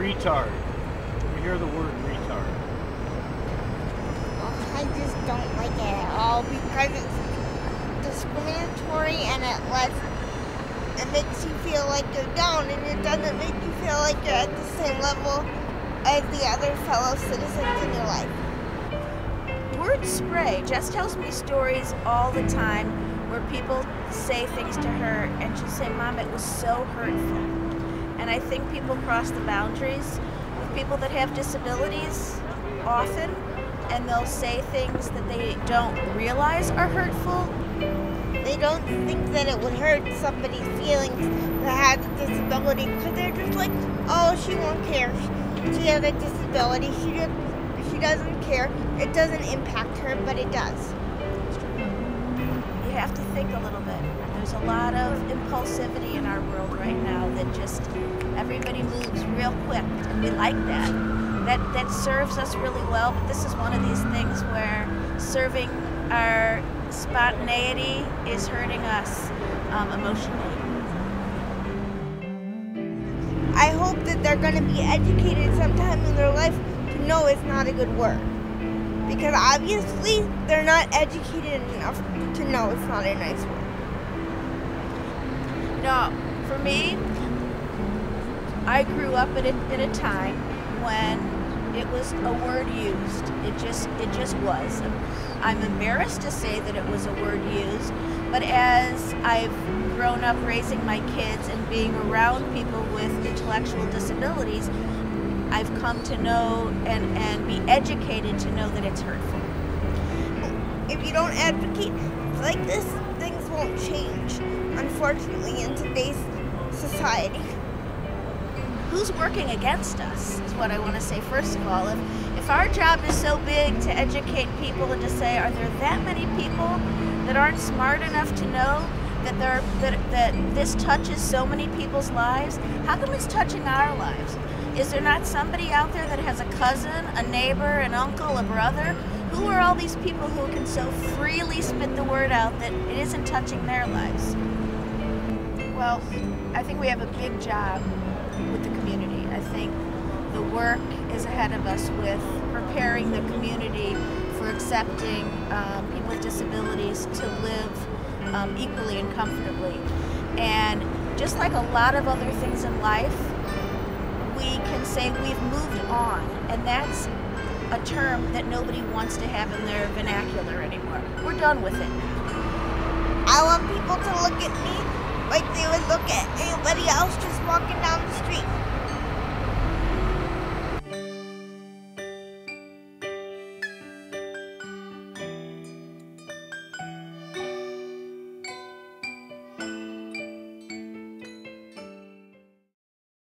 retard? We hear the word retard. I just don't like it at all because it's discriminatory and it makes you feel like you're down, and it doesn't make you feel like you're at the same level as the other fellow citizens in your life. Word spray. Jess tells me stories all the time where people say things to her and she'll say, "Mom, it was so hurtful." And I think people cross the boundaries with people that have disabilities often, and they'll say things that they don't realize are hurtful. They don't think that it would hurt somebody's feelings that has a disability because they're just like, oh, she won't care. She has a disability. She doesn't care. It doesn't impact her, but it does. You have to think a little bit. There's a lot of impulsivity in our world right now that just everybody moves real quick, and we like that. That serves us really well, but this is one of these things where serving our spontaneity is hurting us emotionally. I hope that they're going to be educated sometime in their life to know it's not a good word. Because obviously, they're not educated enough to know it's not a nice word. No, for me, I grew up in a time when it was a word used. It just was. I'm embarrassed to say that it was a word used, but as I've grown up raising my kids and being around people with intellectual disabilities, I've come to know and be educated to know that it's hurtful. If you don't advocate like this, things won't change, unfortunately, in today's society. Who's working against us is what I want to say. First of all, if our job is so big to educate people and to say, are there that many people that aren't smart enough to know that this touches so many people's lives? How come it's touching our lives? Is there not somebody out there that has a cousin, a neighbor, an uncle, a brother? Who are all these people who can so freely spit the word out that it isn't touching their lives? Well, I think we have a big job with the community. I think the work is ahead of us with preparing the community for accepting people with disabilities to live equally and comfortably. And just like a lot of other things in life, we can say we've moved on, and that's a term that nobody wants to have in their vernacular anymore. We're done with it. I want people to look at me like they would look at anybody else just walking down the street.